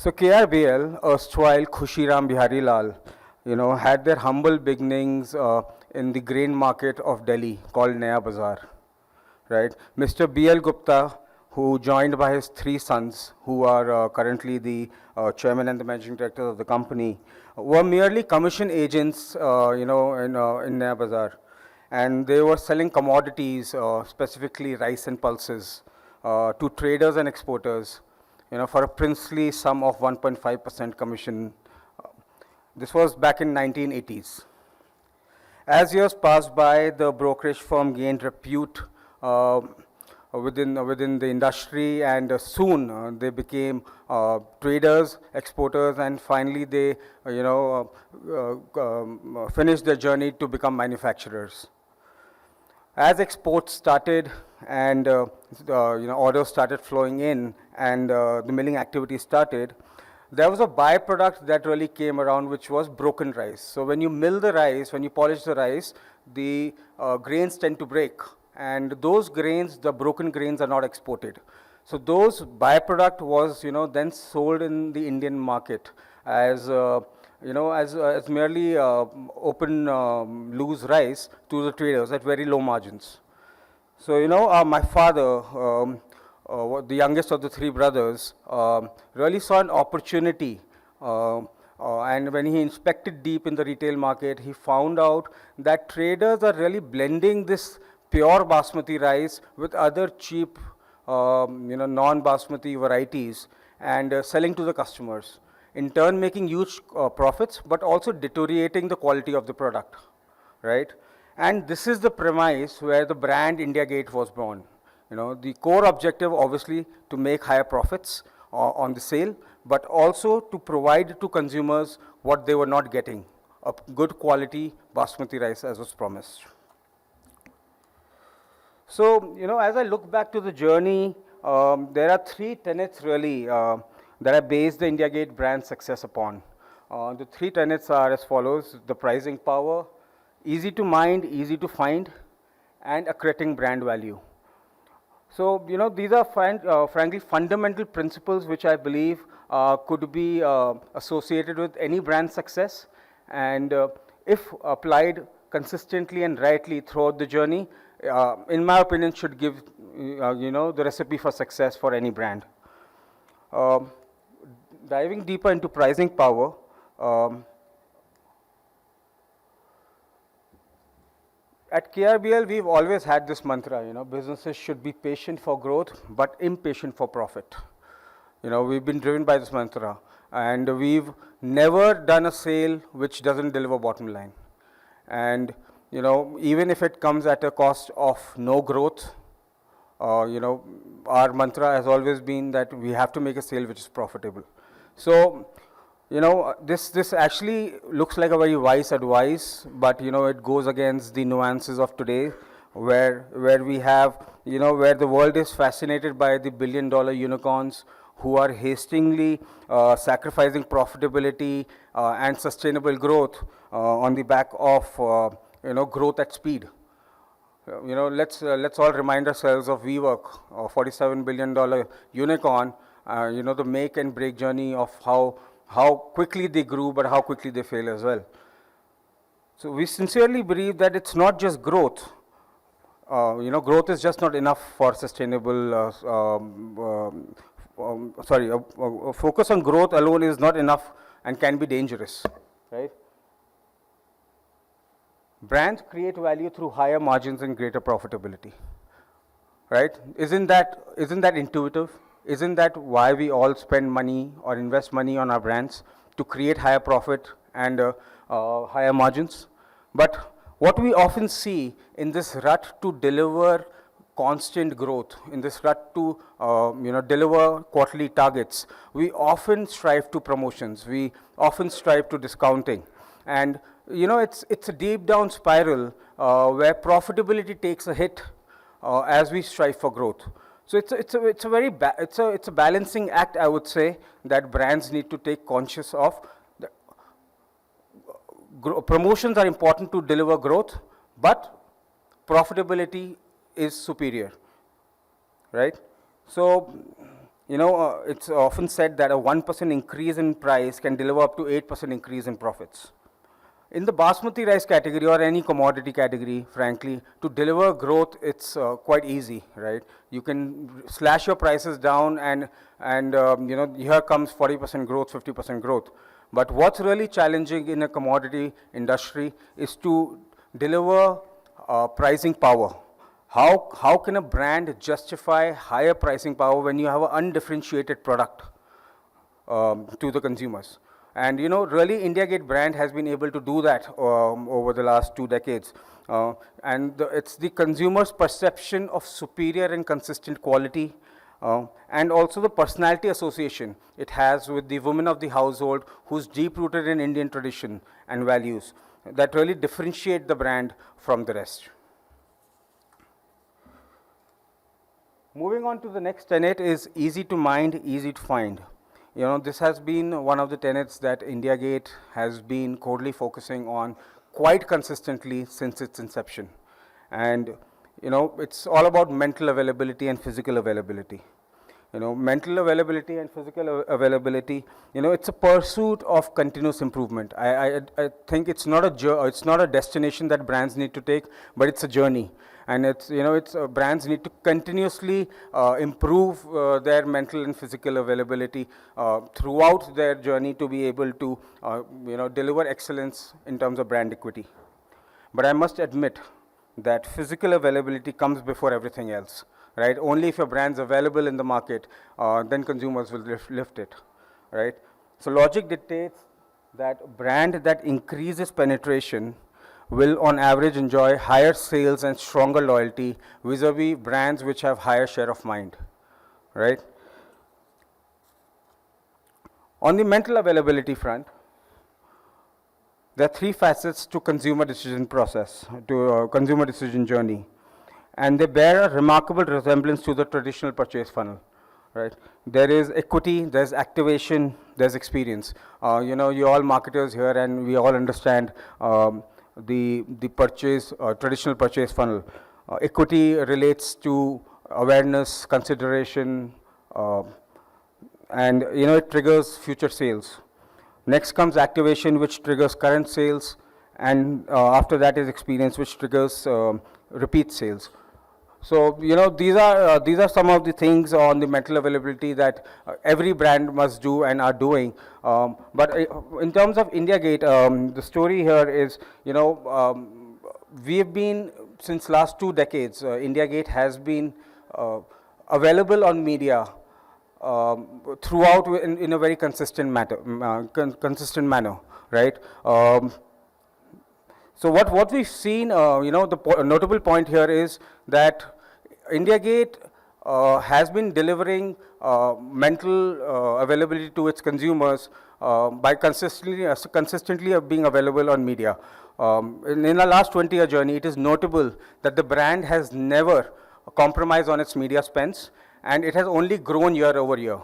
So KRBL, erstwhile Khushiram Bihari Lal, had their humble beginnings in the grain market of Delhi called Naya Bazaar, right? Mr. B.L. Gupta, who joined by his three sons, who are currently the chairman and the managing director of the company, were merely commission agents, in Naya Bazaar. And they were selling commodities, specifically rice and pulses, to traders and exporters, for a princely sum of 1.5% commission. This was back in 1980s. As years passed by, the brokerage firm gained repute within the industry, and soon they became traders, exporters, and finally they, finished their journey to become manufacturers. As exports started and orders started flowing in, and the milling activity started, there was a byproduct that really came around, which was broken rice. So when you mill the rice, when you polish the rice, the grains tend to break, and those grains, the broken grains, are not exported. So those byproduct was then sold in the Indian market as as merely open loose rice to the traders at very low margins. So my father, the youngest of the three brothers, really saw an opportunity, and when he inspected deep in the retail market, he found out that traders are really blending this pure basmati rice with other cheap, non-basmati varieties, and selling to the customers, in turn making huge profits, but also deteriorating the quality of the product, right? And this is the premise where the brand India Gate was born. The core objective, obviously, to make higher profits on the sale, but also to provide to consumers what they were not getting, a good quality basmati rice as was promised. So, as I look back to the journey, there are three tenets really that I based the India Gate brand success upon. The three tenets are as follows: the pricing power, easy to mind, easy to find, and accreting brand value. So, these are frankly fundamental principles which I believe could be associated with any brand success, and if applied consistently and rightly throughout the journey, in my opinion, should give the recipe for success for any brand. Diving deeper into pricing power, at KRBL, we've always had this mantra, businesses should be patient for growth, but impatient for profit. We've been driven by this mantra, and we've never done a sale which doesn't deliver bottom line. And, even if it comes at a cost of no growth, our mantra has always been that we have to make a sale which is profitable. So, this actually looks like a very wise advice, but it goes against the nuances of today, where we have where the world is fascinated by the billion-dollar unicorns who are hastily sacrificing profitability and sustainable growth on the back of growth at speed. Let's all remind ourselves of WeWork, a $47 billion unicorn. The make and break journey of how quickly they grew, but how quickly they fail as well. So we sincerely believe that it's not just growth. Growth is just not enough for sustainable. Focus on growth alone is not enough and can be dangerous, right? Brands create value through higher margins and greater profitability, right? Isn't that intuitive? Isn't that why we all spend money or invest money on our brands, to create higher profit and higher margins? But what we often see in this rut to deliver constant growth, in this rut to deliver quarterly targets, we often strive to promotions. We often strive to discounting, and it's a deep down spiral where profitability takes a hit as we strive for growth. So it's a balancing act, I would say, that brands need to take conscious of. Promotions are important to deliver growth, but profitability is superior, right? So, it's often said that a 1% increase in price can deliver up to 8% increase in profits. In the basmati rice category or any commodity category, frankly, to deliver growth, it's quite easy, right? You can slash your prices down and here comes 40% growth, 50% growth. But what's really challenging in a commodity industry is to deliver pricing power. How can a brand justify higher pricing power when you have an undifferentiated product to the consumers? And really India Gate brand has been able to do that over the last 2 decades. It's the consumer's perception of superior and consistent quality, and also the personality association it has with the woman of the household who's deep rooted in Indian tradition and values that really differentiate the brand from the rest. Moving on to the next tenet is easy to mind, easy to find. This has been one of the tenets that India Gate has been corely focusing on quite consistently since its inception. And, it's all about mental availability and physical availability. Mental availability and physical availability, it's a pursuit of continuous improvement. I think it's not a destination that brands need to take, but it's a journey. And brands need to continuously improve their mental and physical availability throughout their journey to be able to, deliver excellence in terms of brand equity. But I must admit that physical availability comes before everything else, right? Only if your brand's available in the market, then consumers will lift it, right? So logic dictates that a brand that increases penetration will on average enjoy higher sales and stronger loyalty vis-a-vis brands which have higher share of mind, right? On the mental availability front, there are 3 facets to consumer decision process, to consumer decision journey, and they bear a remarkable resemblance to the traditional purchase funnel, right? There is equity, there's activation, there's experience. You all marketers here, and we all understand the traditional purchase funnel. Equity relates to awareness, consideration, and it triggers future sales. Next comes activation, which triggers current sales, and after that is experience, which triggers repeat sales. So these are some of the things on the mental availability that every brand must do and are doing. But in terms of India Gate, the story here is we have been since last 2 decades. India Gate has been available on media throughout in a very consistent manner, right? So what we've seen, the notable point here is that India Gate has been delivering mental availability to its consumers by consistently being available on media. In our last 20-year journey, it is notable that the brand has never compromised on its media spends, and it has only grown year over year.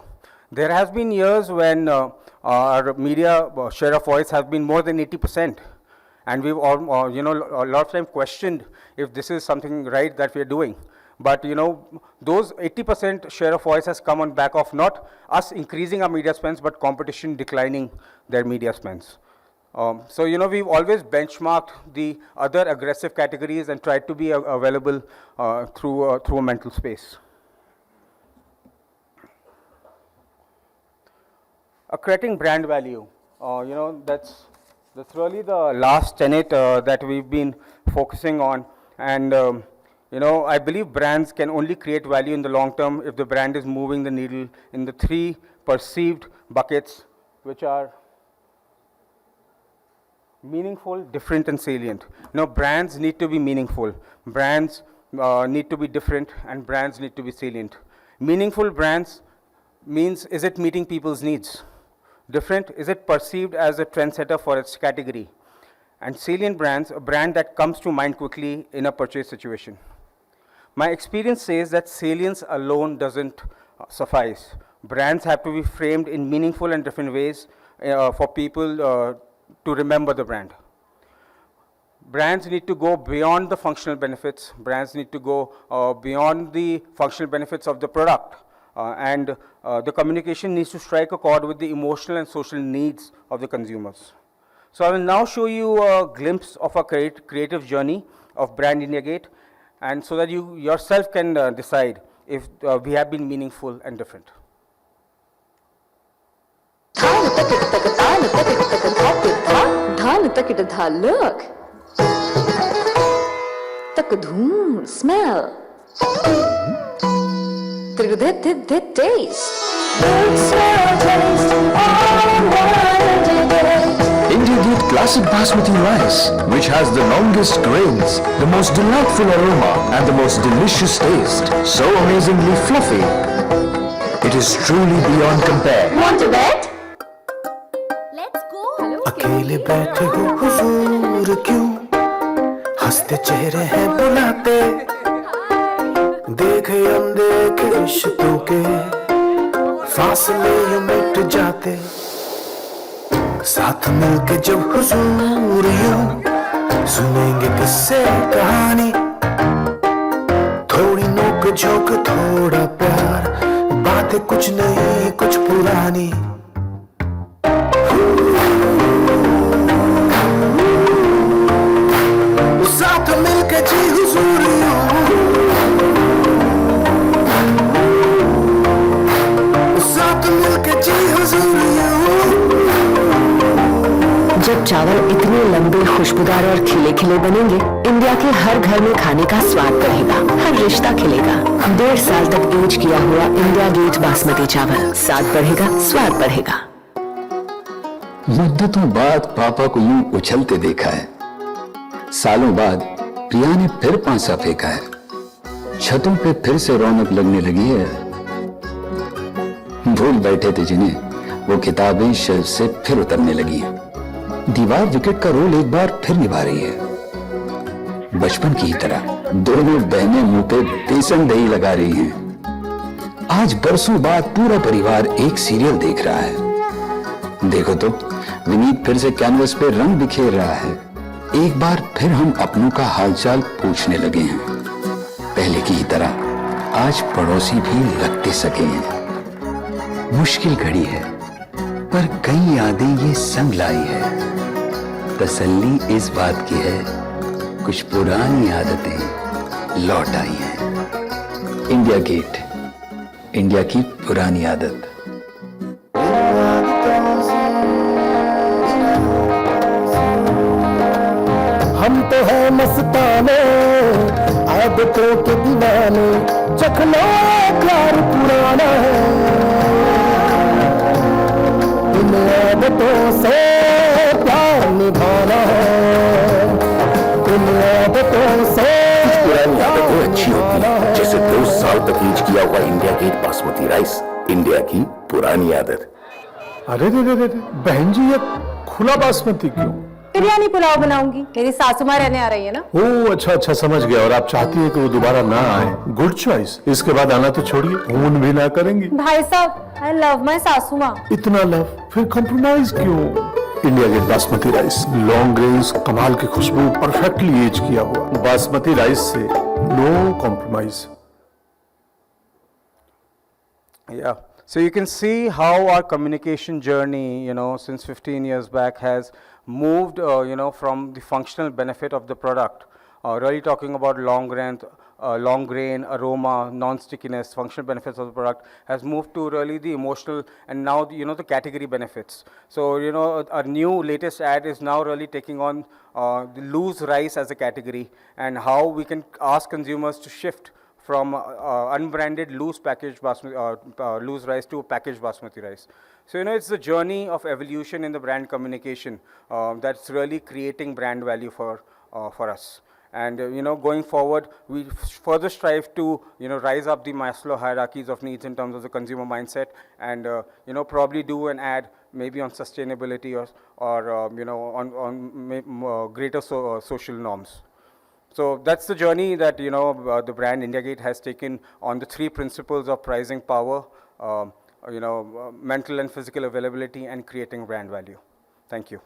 There has been years when our media share of voice has been more than 80%. And we've all, a lot of time questioned if this is something right that we are doing. But those 80% share of voice has come on back of not us increasing our media spends, but competition declining their media spends. So we've always benchmarked the other aggressive categories and tried to be available through a mental space. Creating brand value, that's really the last tenet that we've been focusing on. And I believe brands can only create value in the long term if the brand is moving the needle in the 3 perceived buckets, which are meaningful, different, and salient. Brands need to be meaningful, brands need to be different, and brands need to be salient. Meaningful brands means, is it meeting people's needs? Different, is it perceived as a trendsetter for its category? And salient brands, a brand that comes to mind quickly in a purchase situation. My experience says that salience alone doesn't suffice. Brands have to be framed in meaningful and different ways for people to remember the brand. Brands need to go beyond the functional benefits. Brands need to go beyond the functional benefits of the product. and the communication needs to strike a chord with the emotional and social needs of the consumers. So I will now show you a glimpse of our creative journey of Brand India Gate, and so that you yourself can decide if we have been meaningful and different. Look. Takadhoom, smell. Taste. India Gate Classic Basmati Rice, which has the longest grains, the most delightful aroma and the most delicious taste. So amazingly fluffy. It is truly beyond compare. Want to bet? Let's go. अकेले बैठे हो हुजूर क्यों हंसते चेहरे हैं बुलाते देखे अनदेखे रिश्तों के फासले यूं मिट जाते साथ मिलके जब हुजूर यूं सुनेंगे किस्से कहानी थोड़ी नोक झोंक थोड़ा प्यार बातें कुछ नई कुछ पुरानी साथ मिलके जी हुजूर साथ मिलके जी हुजूर जब चावल इतने लंबे खुशबूदार और खिले खिले बनेंगे, इंडिया के हर घर में खाने का स्वाद बढ़ेगा, हर रिश्ता खिलेगा। 1.5 साल तक एज किया हुआ इंडिया गेट बासमती चावल, स्वाद बढ़ेगा, स्वाद बढ़ेगा। मुद्दतों बाद पापा को यूं उछलते देखा है। सालों बाद प्रिया ने फिर पांसा फेंका है। छतों पे फिर से रौनक लगने लगी है। भूल बैठे थे जिन्हें वो किताबें शेल्फ से फिर उतरने लगी हैं। दीवार विकेट का रोल एक बार फिर निभा रही है। बचपन की ही तरह दोनों बहनें मुंह पे बेसन दही लगा रही हैं। आज बरसों बाद पूरा परिवार एक सीरियल देख रहा है। देखो तो विनीत फिर से कैनवस पे रंग बिखेर रहा है। एक बार फिर हम अपनों का हालचाल पूछने लगे हैं। पहले की ही तरह आज पड़ोसी भी लगते सके हैं। मुश्किल घड़ी है पर कई यादें ये संग लाई है। तसल्ली इस बात की है कुछ पुरानी आदतें लौट आई हैं। इंडिया गेट, इंडिया की पुरानी आदत। हम तो है मस्ताने आदतों के दीवाने चखना प्यार पुराना है इन आदतों से प्यार निभाना है इन आदतों से पुरानी आदतें अच्छी होती हैं, जैसे 2 साल तक यूज किया हुआ India Gate basmati rice, India की पुरानी आदत। अरे रे रे रे बहन जी, ये खुला बासमती क्यों? बिरयानी पुलाव बनाऊंगी, मेरी सासू माँ रहने आ रही है ना। ओह अच्छा अच्छा, समझ गया। और आप चाहती हैं कि वो दोबारा ना आए। Good choice. इसके बाद आना तो छोड़िए, फोन भी ना करेंगी। भाई साहब, आई लव माई सासू माँ। इतना लव, फिर कॉम्प्रोमाइज क्यों? India Gate basmati rice, long grains, कमाल की खुशबू, परफेक्टली एज किया हुआ बासमती राइस से no compromise. Yeah, so you can see how our communication journey, since 15 years back has moved, from the functional benefit of the product, really talking about long grain, aroma, non-stickiness, functional benefits of the product, has moved to really the emotional and now, the category benefits. So, our new latest ad is now really taking on the loose rice as a category and how we can ask consumers to shift from unbranded loose rice to packaged basmati rice. So, it's the journey of evolution in the brand communication that's really creating brand value for us. And, going forward, we further strive to, rise up the Maslow hierarchies of needs in terms of the consumer mindset and, probably do an ad maybe on sustainability or on greater social norms. So that's the journey that the brand India Gate has taken on the 3 principles of pricing power, mental and physical availability, and creating brand value. Thank you.